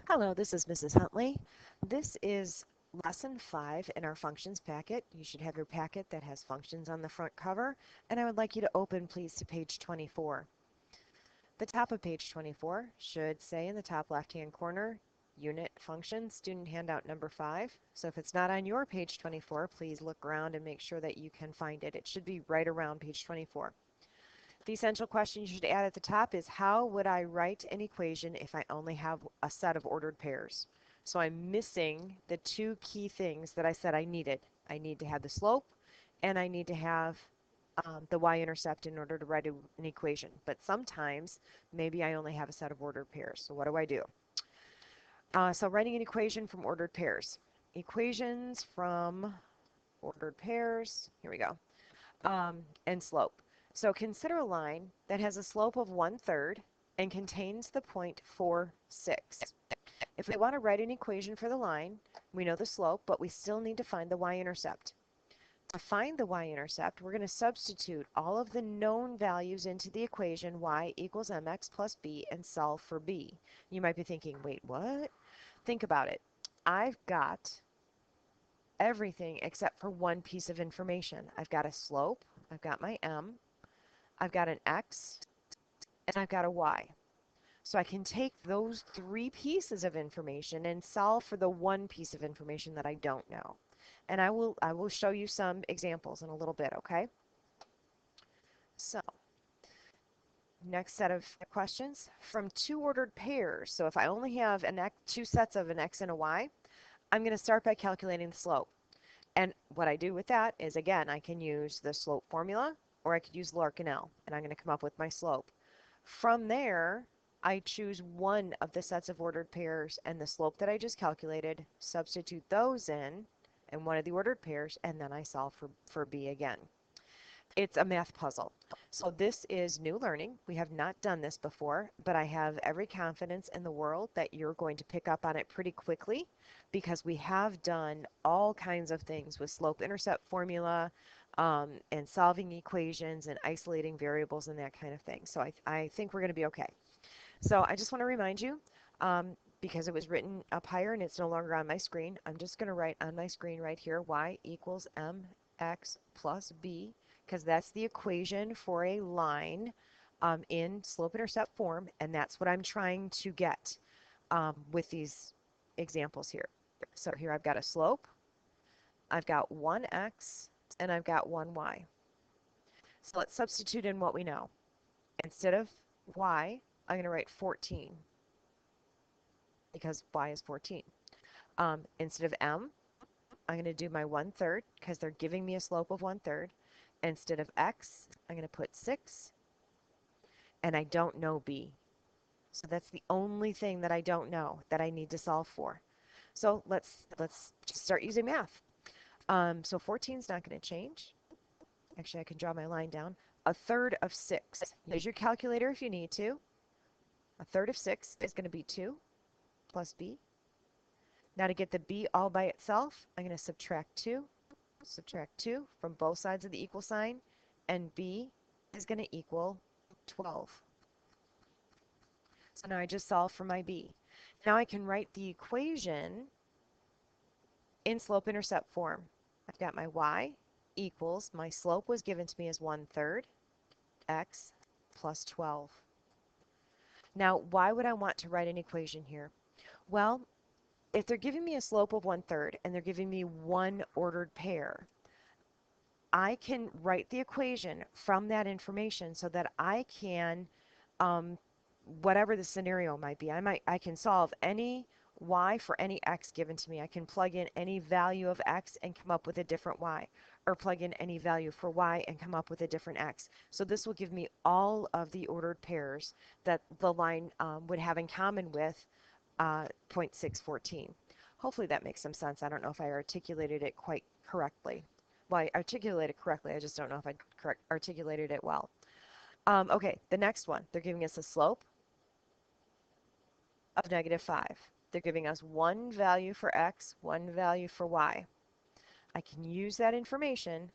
Hello, this is Mrs. Huntley. This is lesson 5 in our functions packet. You should have your packet that has functions on the front cover, and I would like you to open, please, to page 24. The top of page 24 should say in the top left-hand corner, Unit Function, Student Handout number 5. So if it's not on your page 24, please look around and make sure that you can find it. It should be right around page 24. The essential question you should add at the top is how would I write an equation if I only have a set of ordered pairs? So I'm missing the two key things that I said I needed. I need to have the slope and I need to have the y-intercept in order to write an equation. But sometimes maybe I only have a set of ordered pairs. So what do I do? So writing an equation from ordered pairs. Equations from ordered pairs. Here we go. And slope. So consider a line that has a slope of 1/3 and contains the point 4, 6. If we want to write an equation for the line, we know the slope, but we still need to find the y-intercept. To find the y-intercept, we're going to substitute all of the known values into the equation y equals mx plus b and solve for b. You might be thinking, wait, what? Think about it. I've got everything except for one piece of information. I've got a slope, I've got my m, I've got an x, and I've got a y. So I can take those three pieces of information and solve for the one piece of information that I don't know. And I will show you some examples in a little bit, okay? So next set of questions from two ordered pairs. So if I only have two sets of an x and a y, I'm going to start by calculating the slope. And what I do with that is, again, I can use the slope formula or I could use Larkinel, and I'm going to come up with my slope. From there, I choose one of the sets of ordered pairs and the slope that I just calculated, substitute those in one of the ordered pairs, and then I solve for b again. It's a math puzzle. So this is new learning. We have not done this before, but I have every confidence in the world that you're going to pick up on it pretty quickly because we have done all kinds of things with slope-intercept formula and solving equations and isolating variables and that kind of thing. So I think we're going to be okay. So I just want to remind you, because it was written up higher and it's no longer on my screen, I'm just going to write on my screen right here, y equals mx plus b, because that's the equation for a line in slope-intercept form, and that's what I'm trying to get with these examples here. So here I've got a slope, I've got 1x, and I've got 1y. So let's substitute in what we know. Instead of y, I'm going to write 14 because y is 14. Instead of m, I'm going to do my 1/3 because they're giving me a slope of 1/3. Instead of x, I'm going to put 6, and I don't know b. So that's the only thing that I don't know that I need to solve for. So let's just start using math. So 14 is not going to change. Actually, I can draw my line down. 1/3 of 6. Use your calculator if you need to. 1/3 of 6 is going to be 2 plus b. Now to get the b all by itself, I'm going to subtract 2 from both sides of the equal sign, and b is going to equal 12. So now I just solved for my b. Now I can write the equation in slope-intercept form. I've got my y equals, my slope was given to me as 1/3 x plus 12. Now, why would I want to write an equation here? Well, if they're giving me a slope of 1/3 and they're giving me one ordered pair, I can write the equation from that information so that I can, whatever the scenario might be, I can solve any y for any x given to me. I can plug in any value of x and come up with a different y, or plug in any value for y and come up with a different x. So this will give me all of the ordered pairs that the line would have in common with 0.614. Hopefully that makes some sense. I don't know if I articulated it quite correctly. Well, I articulated it correctly. I just don't know if I articulated it well. Okay, the next one. They're giving us a slope of -5. They're giving us one value for x, one value for y. I can use that information,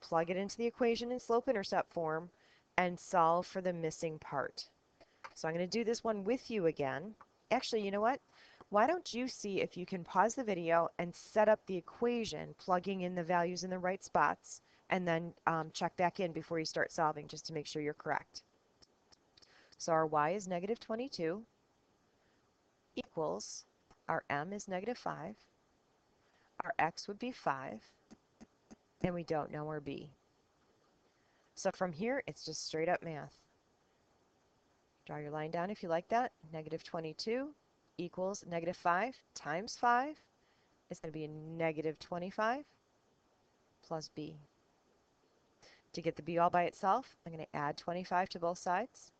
plug it into the equation in slope-intercept form, and solve for the missing part. So I'm going to do this one with you again. Actually, you know what? Why don't you see if you can pause the video and set up the equation, plugging in the values in the right spots, and then check back in before you start solving just to make sure you're correct. So our y is negative 22 equals, our m is negative 5, our x would be 5, and we don't know our b. So from here, it's just straight up math. Draw your line down if you like that. Negative 22 equals negative 5 times 5 is going to be a negative 25 plus b. To get the b all by itself, I'm going to add 25 to both sides.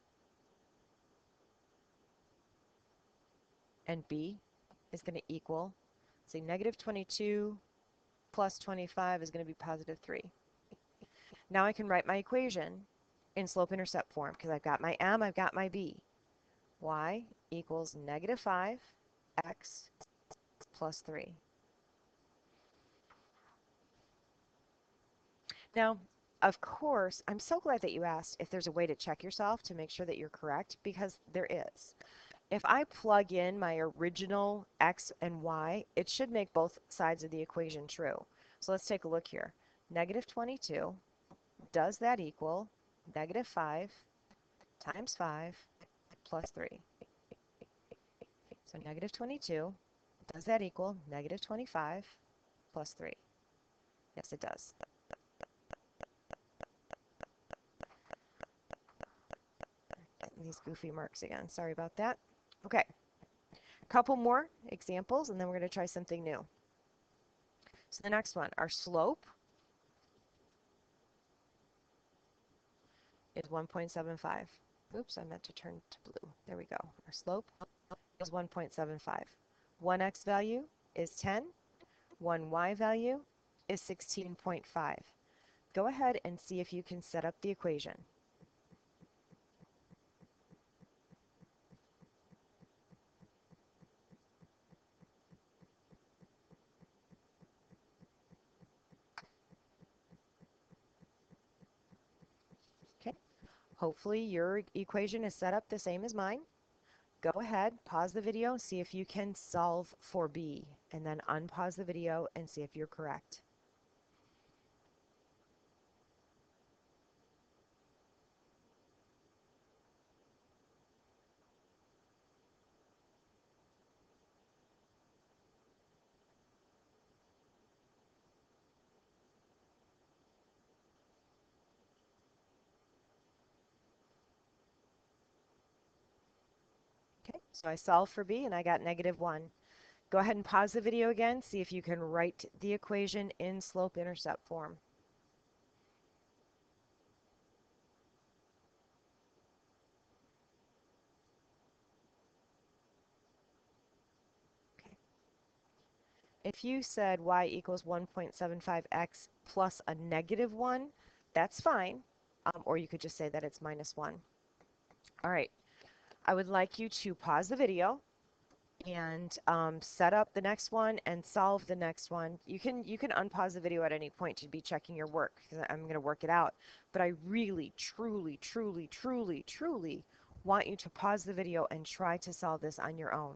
And b is going to equal, say, negative 22 plus 25 is going to be positive 3. Now I can write my equation in slope-intercept form because I've got my m, I've got my b. Y equals negative 5 x plus 3. Now, of course, I'm so glad that you asked if there's a way to check yourself to make sure that you're correct, because there is. If I plug in my original x and y, it should make both sides of the equation true. So let's take a look here. Negative 22, does that equal negative 5 times 5 plus 3? So negative 22, does that equal negative 25 plus 3? Yes, it does. These goofy marks again. Sorry about that. Okay, a couple more examples, and then we're going to try something new. So the next one, our slope is 1.75. Oops, I meant to turn to blue. There we go. Our slope is 1.75. 1x value is 10. 1y value is 16.5. Go ahead and see if you can set up the equation. Okay. Hopefully your equation is set up the same as mine. Go ahead, pause the video, see if you can solve for b, and then unpause the video and see if you're correct. Okay, so I solved for b and I got negative 1. Go ahead and pause the video again, see if you can write the equation in slope-intercept form. Okay. If you said y equals 1.75x plus a negative 1, that's fine. Or you could just say that it's minus 1. All right, I would like you to pause the video and set up the next one and solve the next one. You can unpause the video at any point to be checking your work, because I'm going to work it out. But I really, truly, truly, truly, truly want you to pause the video and try to solve this on your own.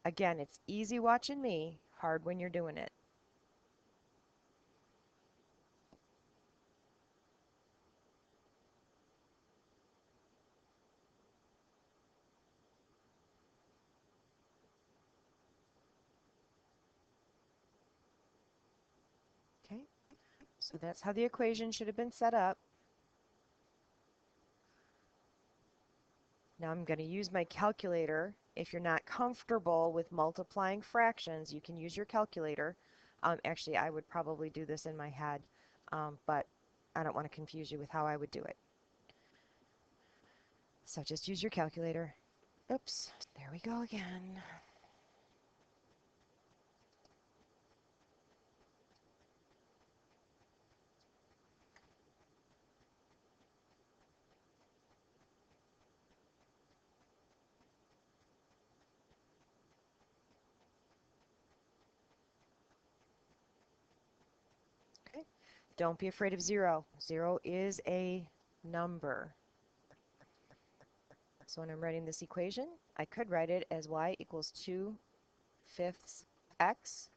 Again, it's easy watching me, hard when you're doing it. Okay, so that's how the equation should have been set up. Now I'm going to use my calculator. If you're not comfortable with multiplying fractions, you can use your calculator. Actually, I would probably do this in my head, but I don't want to confuse you with how I would do it. So just use your calculator. Oops, there we go again. Okay, don't be afraid of 0. 0 is a number. So when I'm writing this equation, I could write it as y equals 2/5 x,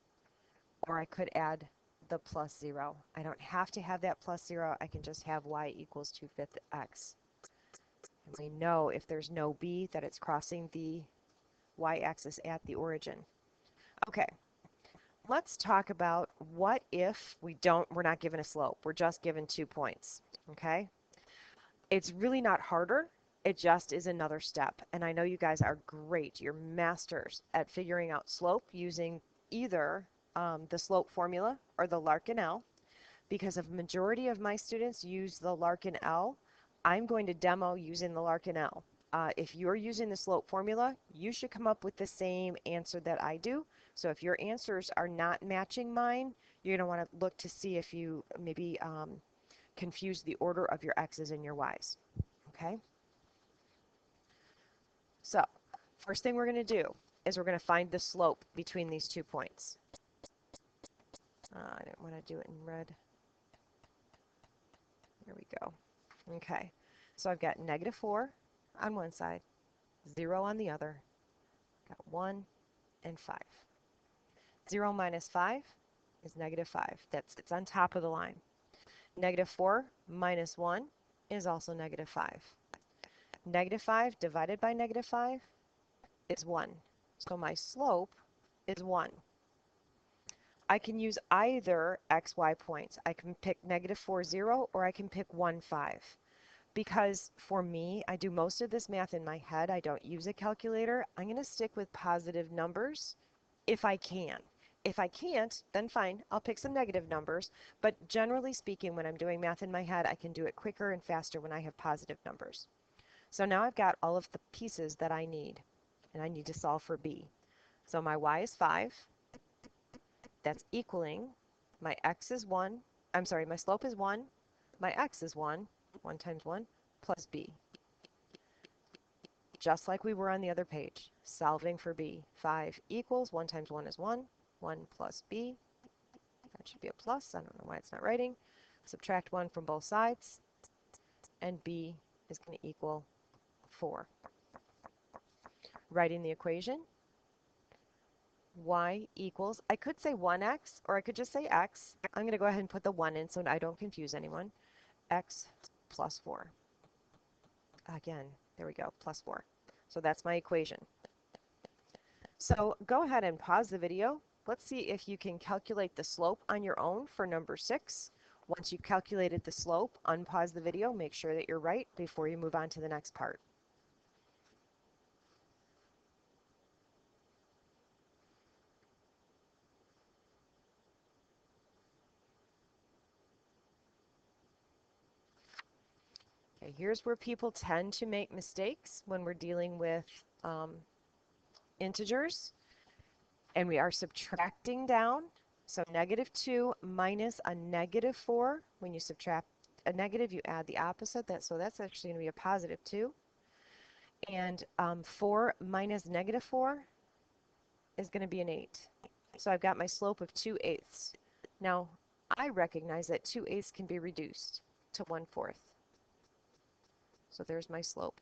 or I could add the plus 0. I don't have to have that plus 0. I can just have y equals 2/5 x. And we know if there's no b that it's crossing the y-axis at the origin. Okay, let's talk about what if we're not given a slope. We're just given 2 points. Okay, it's really not harder. It just is another step. And I know you guys are great. You're masters at figuring out slope using either the slope formula or the Larkin L. Because a majority of my students use the Larkin L, I'm going to demo using the Larkin L. If you're using the slope formula, you should come up with the same answer that I do. So if your answers are not matching mine, you're going to want to look to see if you maybe confuse the order of your x's and your y's. Okay? So first thing we're going to do is we're going to find the slope between these 2 points. I didn't want to do it in red. There we go. Okay, so I've got -4 on one side, 0 on the other. Got 1 and 5. 0 minus 5 is -5. It's on top of the line. -4 minus 1 is also -5. -5 divided by -5 is 1. So my slope is 1. I can use either xy points. I can pick -4, 0, or I can pick 1, 5. Because for me, I do most of this math in my head. I don't use a calculator. I'm going to stick with positive numbers if I can. If I can't, then fine, I'll pick some negative numbers. But generally speaking, when I'm doing math in my head, I can do it quicker and faster when I have positive numbers. So now I've got all of the pieces that I need, and I need to solve for b. So my y is 5. That's equaling my x is 1. I'm sorry, my slope is 1. My x is 1. 1 times 1 plus b. Just like we were on the other page, solving for b. 5 equals 1 times 1 is 1. 1 plus b. That should be a plus. I don't know why it's not writing. Subtract 1 from both sides, and b is going to equal 4. Writing the equation, y equals, I could say 1x, or I could just say x. I'm going to go ahead and put the 1 in so I don't confuse anyone. X plus 4. Again, there we go, plus 4. So that's my equation. So go ahead and pause the video. Let's see if you can calculate the slope on your own for number 6. Once you've calculated the slope, unpause the video, make sure that you're right before you move on to the next part. Okay, here's where people tend to make mistakes when we're dealing with integers, and we are subtracting down. So -2 minus a -4. When you subtract a negative, you add the opposite. So that's actually going to be a positive 2. And 4 minus -4 is going to be an 8. So I've got my slope of 2/8. Now, I recognize that 2/8 can be reduced to 1/4. So there's my slope.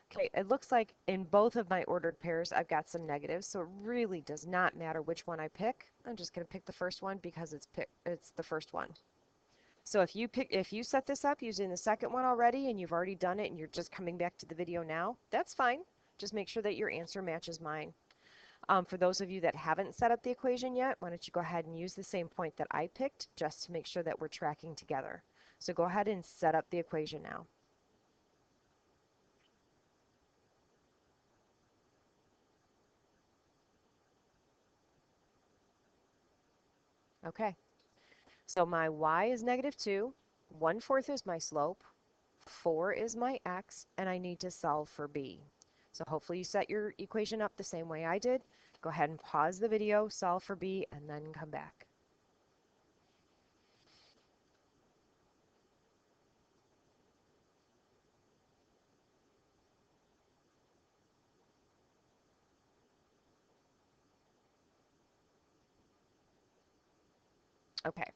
Okay, it looks like in both of my ordered pairs, I've got some negatives, so it really does not matter which one I pick. I'm just going to pick the first one because it's the first one. So if you set this up using the second one already and you've already done it and you're just coming back to the video now, that's fine. Just make sure that your answer matches mine. For those of you that haven't set up the equation yet, why don't you go ahead and use the same point that I picked just to make sure that we're tracking together. So go ahead and set up the equation now. Okay, so my y is -2, 1/4 is my slope, 4 is my x, and I need to solve for b. So hopefully you set your equation up the same way I did. Go ahead and pause the video, solve for b, and then come back. Okay,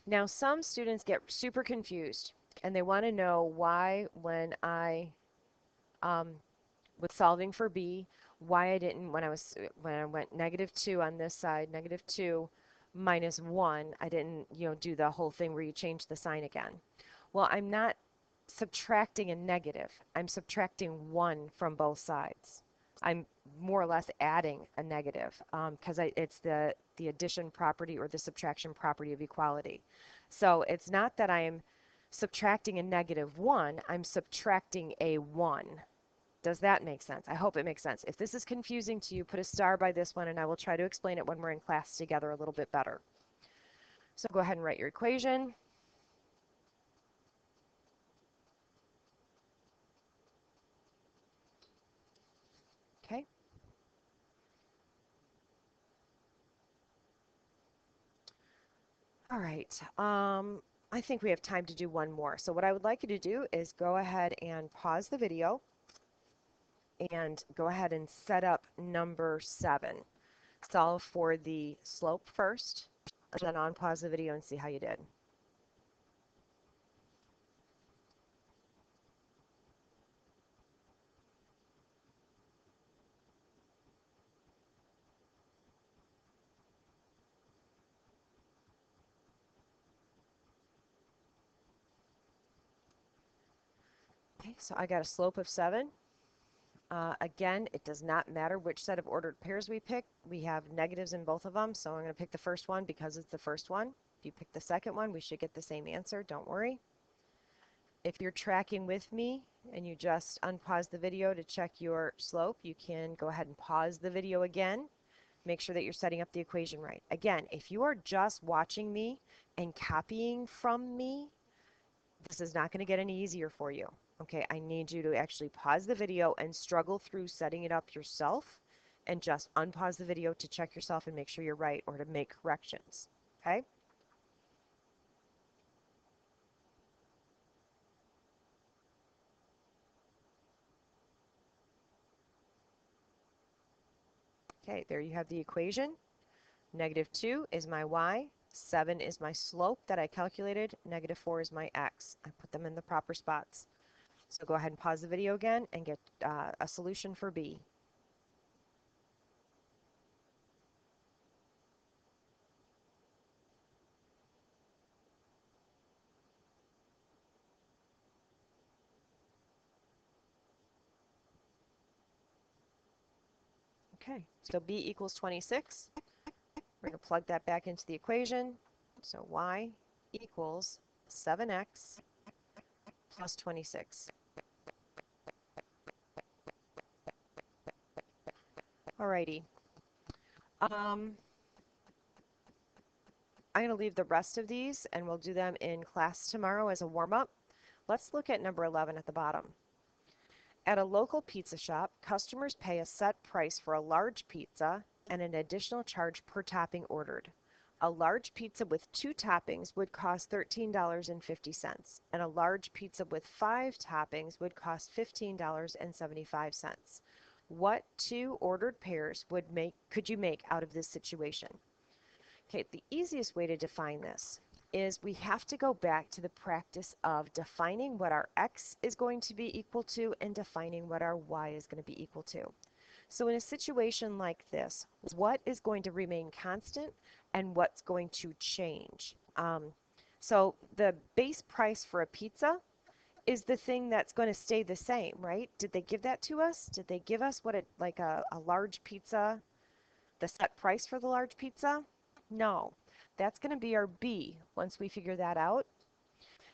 now some students get super confused and they want to know why when I um, with solving for b, why I didn't, when I went -2 on this side, -2 minus 1, I didn't, do the whole thing where you change the sign again. Well, I'm not subtracting a negative. I'm subtracting 1 from both sides. I'm more or less adding a negative because it's the addition property or the subtraction property of equality. So it's not that I'm subtracting a -1, I'm subtracting a 1. Does that make sense? I hope it makes sense. If this is confusing to you, put a star by this one, and I will try to explain it when we're in class together a little bit better. So go ahead and write your equation. Okay. All right. I think we have time to do one more. So what I would like you to do is go ahead and pause the video and go ahead and set up number 7. Solve for the slope first, and then unpause the video and see how you did. Okay, so I got a slope of 7. Again, it does not matter which set of ordered pairs we pick. We have negatives in both of them, so I'm going to pick the first one because it's the first one. If you pick the second one, we should get the same answer. Don't worry. If you're tracking with me and you just unpause the video to check your slope, you can go ahead and pause the video again. Make sure that you're setting up the equation right. Again, if you are just watching me and copying from me, this is not going to get any easier for you. Okay, I need you to actually pause the video and struggle through setting it up yourself and just unpause the video to check yourself and make sure you're right or to make corrections. Okay? Okay, there you have the equation. -2 is my y, 7 is my slope that I calculated, -4 is my x. I put them in the proper spots. So go ahead and pause the video again and get a solution for b. Okay, so b equals 26. We're going to plug that back into the equation. So y equals 7x plus 26. Alrighty. I'm going to leave the rest of these and we'll do them in class tomorrow as a warm-up. Let's look at number 11 at the bottom. At a local pizza shop, customers pay a set price for a large pizza and an additional charge per topping ordered. A large pizza with 2 toppings would cost $13.50, and a large pizza with 5 toppings would cost $15.75. What 2 ordered pairs could you make out of this situation? Okay, the easiest way to define this is we have to go back to the practice of defining what our x is going to be equal to and defining what our y is going to be equal to. So in a situation like this, what is going to remain constant and what's going to change? So the base price for a pizza is the thing that's going to stay the same, right? Did they give that to us? Did they give us what like a large pizza, the set price for the large pizza? No. That's going to be our B once we figure that out.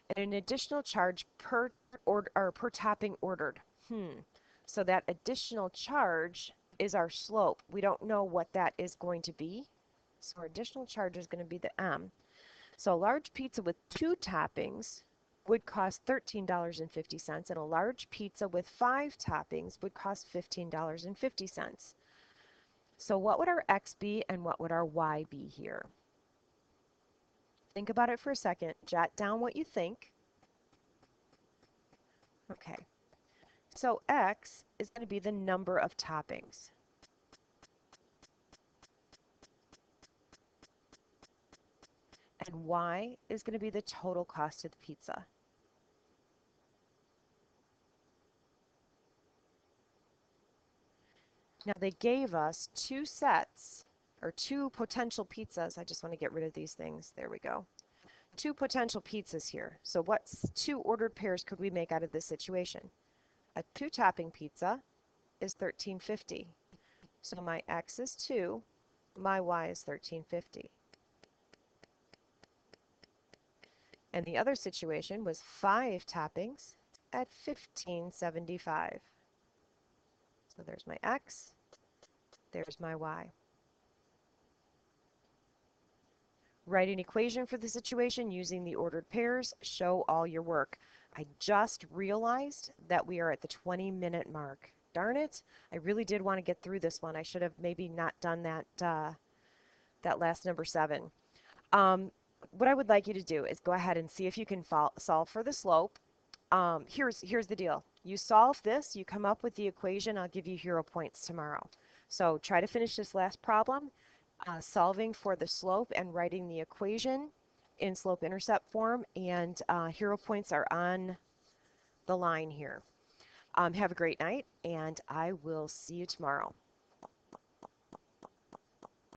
And an additional charge per order or per topping ordered. So that additional charge is our slope. We don't know what that is going to be. So our additional charge is going to be the M. So a large pizza with 2 toppings would cost $13.50, and a large pizza with 5 toppings would cost $15.50. So what would our x be and what would our y be here? Think about it for a second. Jot down what you think. Okay. So x is going to be the number of toppings. And y is going to be the total cost of the pizza. Now they gave us two sets, or two potential pizzas. I just want to get rid of these things. There we go. Two potential pizzas here. So what two ordered pairs could we make out of this situation? A two-topping pizza is $13.50. So my X is 2, my Y is $13.50. And the other situation was 5 toppings at $15.75. So there's my X, there's my Y. Write an equation for the situation using the ordered pairs. Show all your work. I just realized that we are at the 20-minute mark. Darn it, I really did want to get through this one. I should have maybe not done that, that last number 7. What I would like you to do is go ahead and see if you can solve for the slope. Here's the deal. You solve this, you come up with the equation, I'll give you hero points tomorrow. So try to finish this last problem, solving for the slope and writing the equation in slope-intercept form, and hero points are on the line here. Have a great night, and I will see you tomorrow.